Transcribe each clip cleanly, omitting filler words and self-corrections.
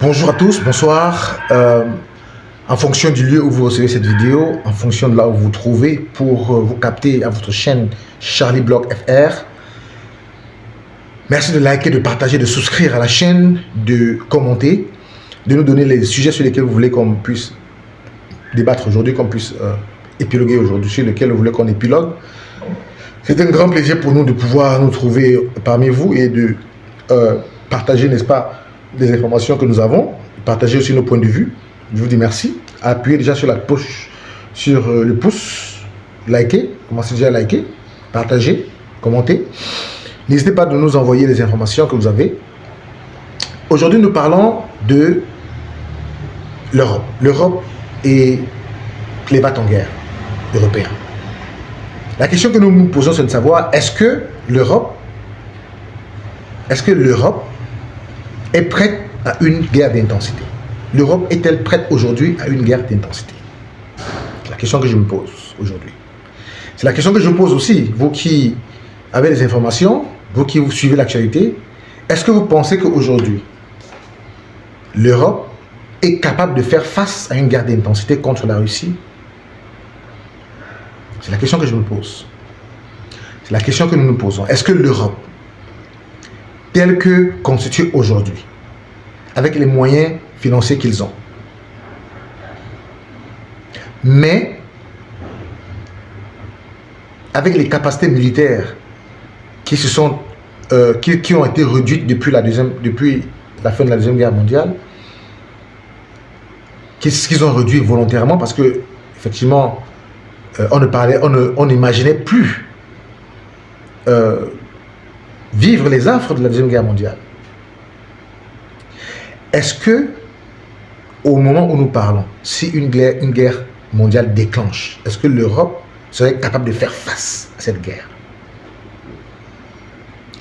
Bonjour à tous, bonsoir. En fonction du lieu où vous recevez cette vidéo, en fonction de là où vous vous trouvez, pour vous capter à votre chaîne Charlie Blog FR, merci de liker, de partager, de souscrire à la chaîne, de commenter, de nous donner les sujets sur lesquels vous voulez qu'on puisse débattre aujourd'hui, qu'on puisse épiloguer aujourd'hui, sur lesquels vous voulez qu'on épilogue. C'est un grand plaisir pour nous de pouvoir nous trouver parmi vous et de partager, n'est-ce pas, des informations que nous avons, partager aussi nos points de vue. Je vous dis merci. Appuyez déjà sur la push, sur le pouce, likez, commencez déjà à liker, partager, commenter. N'hésitez pas de nous envoyer les informations que vous avez. Aujourd'hui, nous parlons de l'Europe. L'Europe et les bâtons-guerres européens. La question que nous nous posons, c'est de savoir, est-ce que l'Europe est prête à une guerre d'intensité? L'Europe est-elle prête aujourd'hui à une guerre d'intensité? C'est la question que je me pose aujourd'hui. C'est la question que je pose aussi, vous qui avez des informations, vous qui vous suivez l'actualité. Est-ce que vous pensez qu'aujourd'hui, l'Europe est capable de faire face à une guerre d'intensité contre la Russie? C'est la question que je me pose. C'est la question que nous nous posons. Est-ce que l'Europe, telle que constituée aujourd'hui, avec les moyens financiers qu'ils ont, mais avec les capacités militaires qui ont été réduites depuis la fin de la Deuxième Guerre mondiale, qu'ils ont réduit volontairement parce que effectivement on n'imaginait plus vivre les affres de la Deuxième Guerre mondiale. Est-ce que, au moment où nous parlons, si une guerre mondiale déclenche, est-ce que l'Europe serait capable de faire face à cette guerre?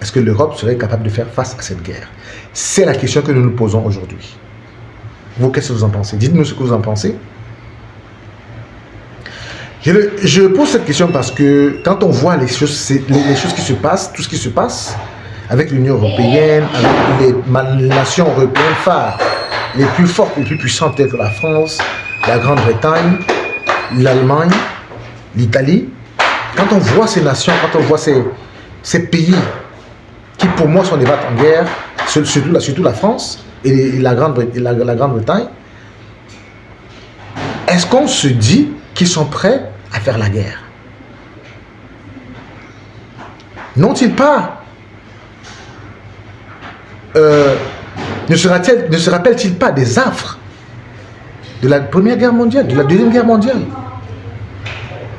Est-ce que l'Europe serait capable de faire face à cette guerre? C'est la question que nous nous posons aujourd'hui. Vous, qu'est-ce que vous en pensez? Dites-nous ce que vous en pensez. Je pose cette question parce que quand on voit les choses qui se passent, tout ce qui se passe avec l'Union européenne, avec les nations européennes phares, les plus fortes, les plus puissantes, telles que la France, la Grande-Bretagne, l'Allemagne, l'Italie, quand on voit ces nations, quand on voit ces pays qui pour moi sont des bâtons-guerre, surtout la France et la Grande-Bretagne, est-ce qu'on se dit qu'ils sont prêts à faire la guerre? N'ont-ils pas ne se rappellent-ils pas des affres de la Première Guerre mondiale, de la Deuxième Guerre mondiale?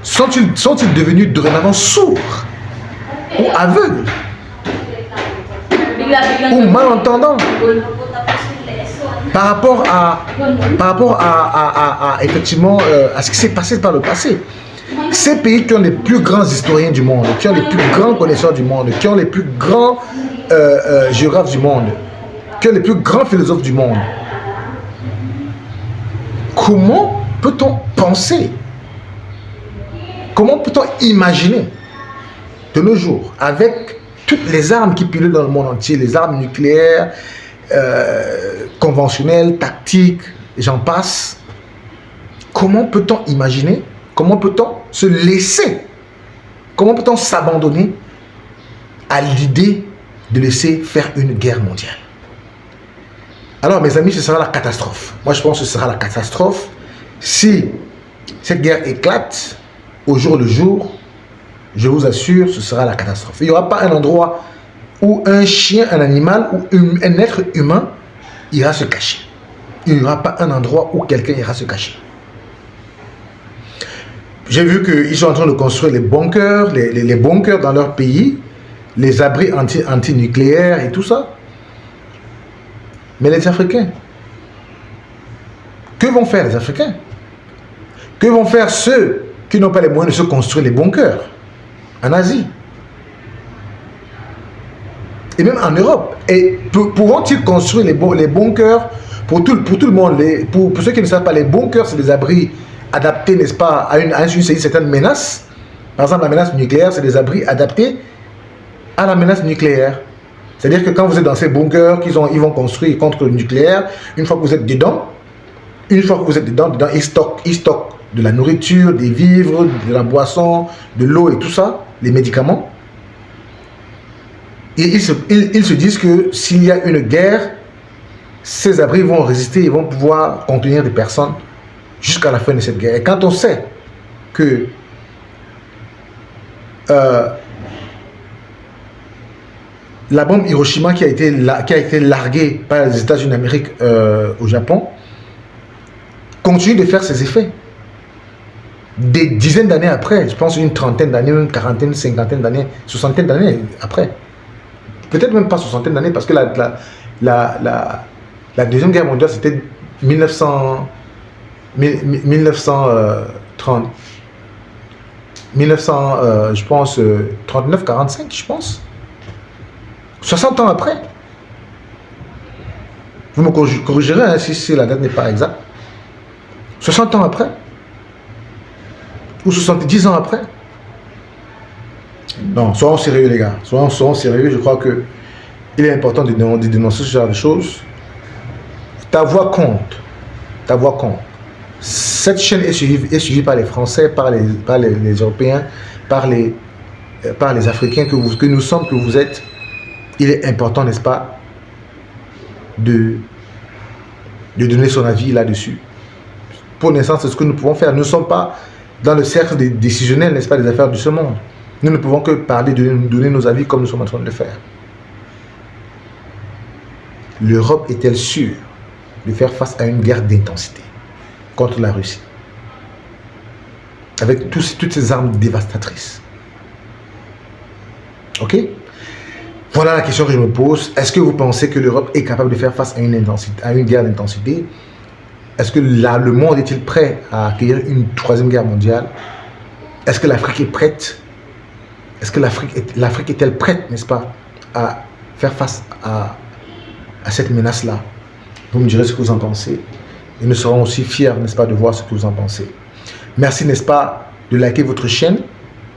Sont-ils devenus dorénavant sourds ou aveugles ou malentendants par rapport à effectivement à ce qui s'est passé par le passé? Ces pays qui ont les plus grands historiens du monde, qui ont les plus grands connaisseurs du monde, qui ont les plus grands géographes du monde, qui ont les plus grands philosophes du monde, comment peut-on penser, comment peut-on imaginer de nos jours, avec toutes les armes qui pilent dans le monde entier, les armes nucléaires, conventionnelles, tactiques, j'en passe, comment peut-on imaginer, comment peut-on se laisser, comment peut-on s'abandonner à l'idée de laisser faire une guerre mondiale? Alors mes amis, ce sera la catastrophe. Moi je pense que ce sera la catastrophe si cette guerre éclate au jour le jour. Je vous assure, ce sera la catastrophe. Il n'y aura pas un endroit où un chien, un animal ou un être humain ira se cacher. Il n'y aura pas un endroit où quelqu'un ira se cacher. J'ai vu qu'ils sont en train de construire les bunkers, les bunkers dans leur pays, les abris anti-nucléaires et tout ça. Mais les Africains, que vont faire les Africains? Que vont faire ceux qui n'ont pas les moyens de se construire les bunkers en Asie? Et même en Europe. Et pourront-ils construire les bunkers pour tout le monde? Pour ceux qui ne savent pas, les bunkers, c'est des abris adaptés, n'est-ce pas, à une certaine menace. Par exemple, la menace nucléaire, c'est des abris adaptés à la menace nucléaire. C'est-à-dire que quand vous êtes dans ces bunkers ils vont construire contre le nucléaire, une fois que vous êtes dedans, ils stockent de la nourriture, des vivres, de la boisson, de l'eau et tout ça, les médicaments. Et ils se disent que s'il y a une guerre, ces abris vont résister, ils vont pouvoir contenir des personnes jusqu'à la fin de cette guerre. Et quand on sait que la bombe Hiroshima qui a été larguée par les États-Unis d'Amérique au Japon continue de faire ses effets. Des dizaines d'années après, je pense une trentaine d'années, une quarantaine, cinquantaine d'années, soixantaine d'années après. Peut-être même pas soixantaine d'années, parce que la Deuxième Guerre mondiale, c'était 1930, 1900, je pense, 39, 45, je pense. 60 ans après. Vous me corrigerez hein, si la date n'est pas exacte. 60 ans après. Ou 70 ans après. Non, soyons sérieux les gars. Soyons sérieux. Je crois que il est important de dénoncer ce genre de choses. Ta voix compte. Ta voix compte. Cette chaîne est suivie par les Français, par les Européens, par les Africains que nous sommes, que vous êtes. Il est important, n'est-ce pas, de donner son avis là-dessus. Pour l'instant, c'est ce que nous pouvons faire. Nous ne sommes pas dans le cercle des décisionnels, n'est-ce pas, des affaires de ce monde. Nous ne pouvons que parler, de donner nos avis comme nous sommes en train de le faire. L'Europe est-elle sûre de faire face à une guerre d'intensité contre la Russie, avec toutes ces armes dévastatrices? Ok? Voilà la question que je me pose. Est-ce que vous pensez que l'Europe est capable de faire face à une guerre d'intensité? Est-ce que là, le monde est-il prêt à accueillir une troisième guerre mondiale? Est-ce que l'Afrique est prête? Est-ce que l'Afrique est-elle prête, n'est-ce pas, à faire face à cette menace-là? Vous me direz ce que vous en pensez. Et nous serons aussi fiers, n'est-ce pas, de voir ce que vous en pensez. Merci, n'est-ce pas, de liker votre chaîne,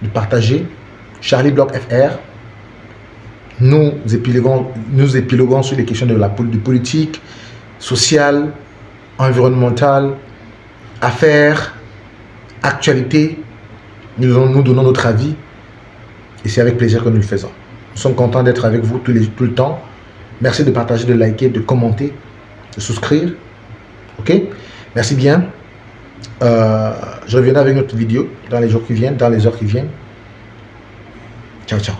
de partager. Charlie Block FR. Nous épiloguons sur les questions de politique, sociale, environnementale, affaires, actualité. Nous donnons notre avis et c'est avec plaisir que nous le faisons. Nous sommes contents d'être avec vous tout le temps. Merci de partager, de liker, de commenter, de souscrire. Ok? Merci bien. Je reviendrai avec une autre vidéo dans les jours qui viennent, dans les heures qui viennent. Ciao, ciao.